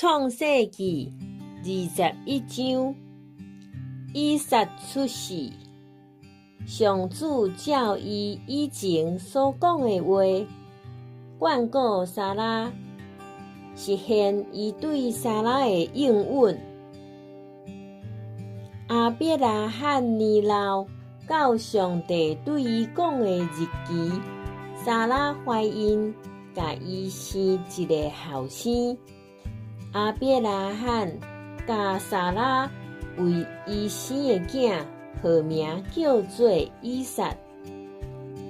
創世記21章，以撒出世。上主照伊以前所講的話，眷顧撒拉，實現伊對撒拉的應允。亞伯拉罕年老，到上帝對伊講的日期，撒拉懷孕，甲伊生一個後生。亞伯拉罕甲撒拉為伊生的囝號名叫做以撒。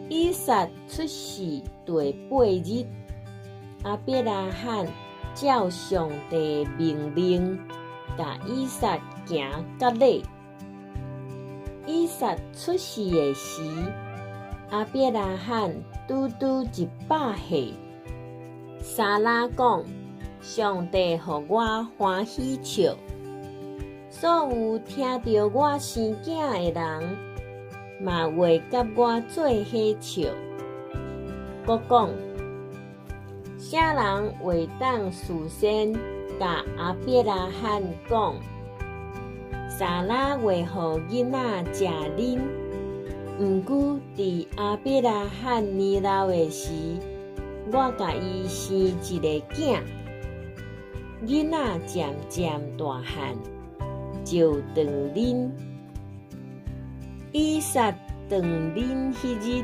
以撒出世第8日，亞伯拉罕照上帝命令，甲以撒行割禮。以撒出世的時，亞伯拉罕拄100歲。撒拉講：上帝予我歡喜笑，所有聽到我生囝的人，嘛會甲我做伙笑。閣講：啥人會當事先甲亞伯拉罕講，撒拉會予囡仔食啉？毋過佇亞伯拉罕年老的時，我甲伊生一個囝，囡仔漸漸大漢，就斷奶。以撒斷奶迄日，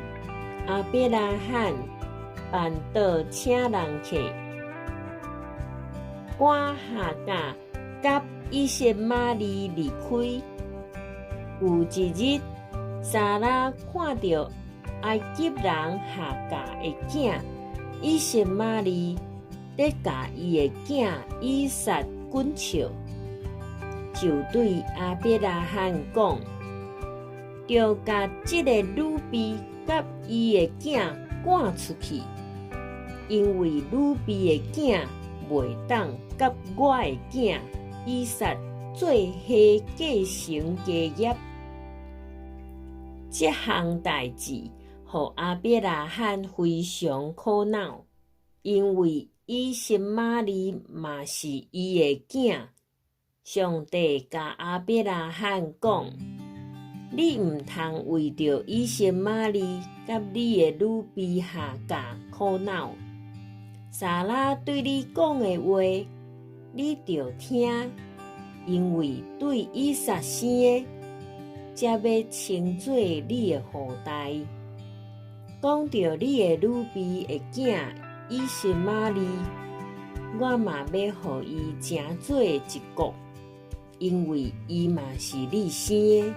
亞伯拉罕辦倒請人客，趕夏甲甲以實瑪利離開。有一日，撒拉看到埃及人夏甲的囝以實瑪利在甲伊的囝以撒滾笑，就對亞伯拉罕講：著甲這個女婢甲伊的囝趕出去，因為女婢的囝袂當甲我的囝以撒做伙繼承家業。這項代志，互亞伯拉罕非常苦惱，因為以實瑪利嘛是伊的囝。上帝甲亞伯拉罕講：你毋通為着以實瑪利甲你的女婢夏甲苦惱。撒拉對你講的話，你著聽，因為對以撒生的，才要稱作你的後代。講到你的女婢的囝以實瑪利，我嘛要予伊成做一國，因為伊嘛是你生的。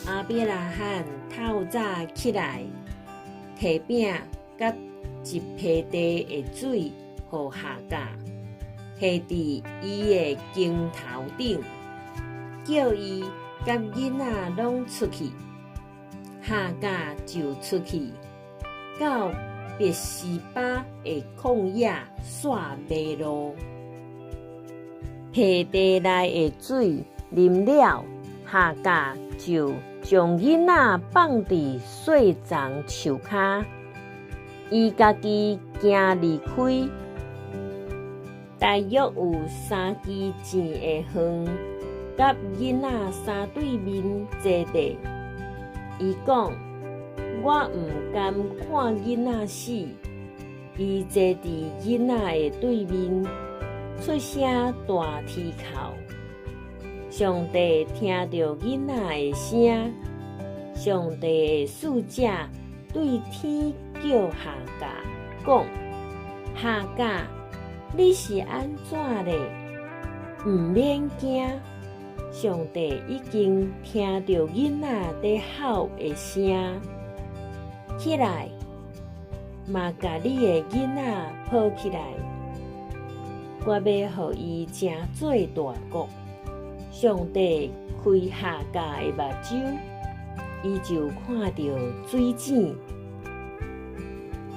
亞伯拉罕透早起來，摕餅甲一皮地的水，予夏甲下佇伊的肩頭頂，叫伊甲囡仔攏出去。夏甲就出去，到別是巴的曠野散馬路。皮地內的水啉了，夏甲就將囡仔放佇細長樹骹，伊家己行離開。大約有3支箭的遠，甲囡仔三對面坐地。伊講：我毋甘看囡仔死。伊坐佇囡仔的對面，出聲大啼哭。上帝聽到囡仔的聲，上帝的使者對天叫夏甲講：夏甲，你是安怎咧？毋免驚，上帝已經聽到囡仔在哭的聲。起來，嘛甲你的囡仔抱起來，我要予伊成做大國。上帝開夏甲的目睭，伊就看到水井。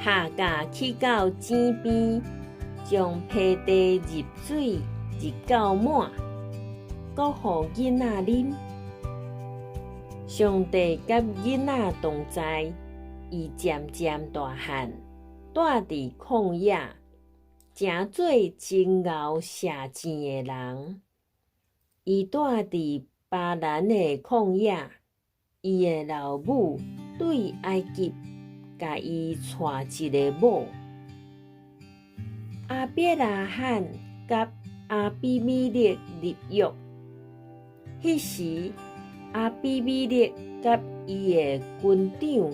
夏甲去到井邊，將皮地入水入到滿，閣予囡仔啉。上帝甲囡仔同在，伊漸漸大漢，住佇曠野。诚做真敖射箭的人。伊住伫巴兰的旷野，伊的老母对埃及，甲伊娶一个某。阿伯拉罕甲阿比米勒立约，迄时阿比米勒甲伊的军长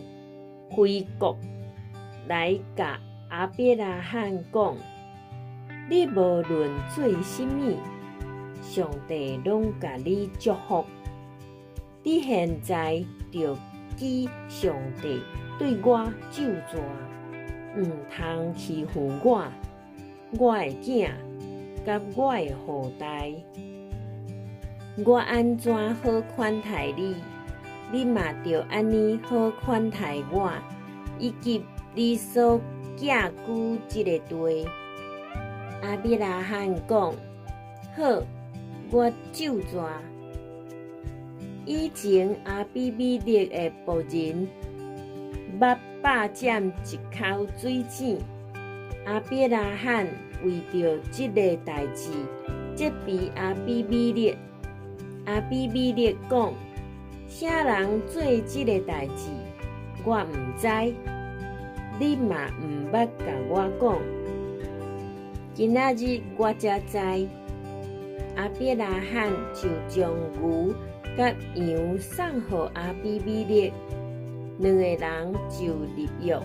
回国来甲阿伯拉罕讲：你无论做甚物，上帝拢甲你祝福。你现在着记上帝对我咒詛，毋通欺负我的囝，甲我的后代。我安怎好款待你，你嘛着安尼好款待我，以及你所寄居即个地。阿比拉罕讲：好，我咒詛。以前阿比米勒的仆人捌霸占一口水井，阿比拉罕为着即个代志责备阿比米勒。阿比米勒讲：啥人做即个代志，我毋知，你嘛毋捌甲我讲。今仔日我才知，阿比拉罕就将牛甲羊送予阿比米勒，两个人就立约。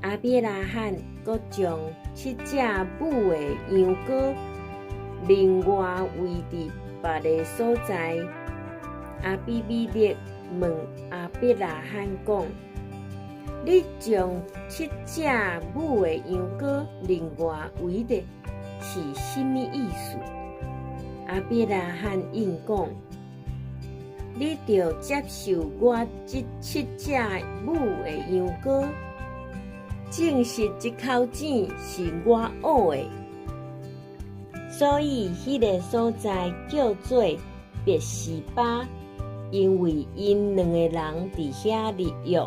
阿比拉罕阁将7只母的羊羔另外围伫别个所在。阿比米勒问阿比拉罕讲：你将7只母的羊羔另外围的是甚么意思？阿比拉罕应讲：你着接受我这7只母的羊羔，证实这口井是我挖的，所以迄个所在叫做别是巴，因为因两个人伫遐立约。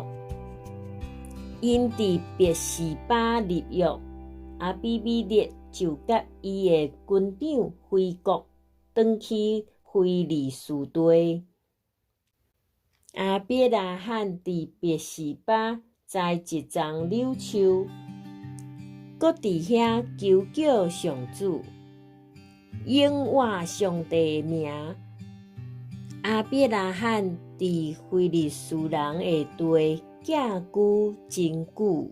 因伫别是巴立约，阿比米勒就甲伊的军长回国，转去非利士地。阿比拉罕伫别是巴栽一丛柳树，搁伫遐求叫上主，永活上帝的名。阿比拉罕伫非利士人的地寄居真久。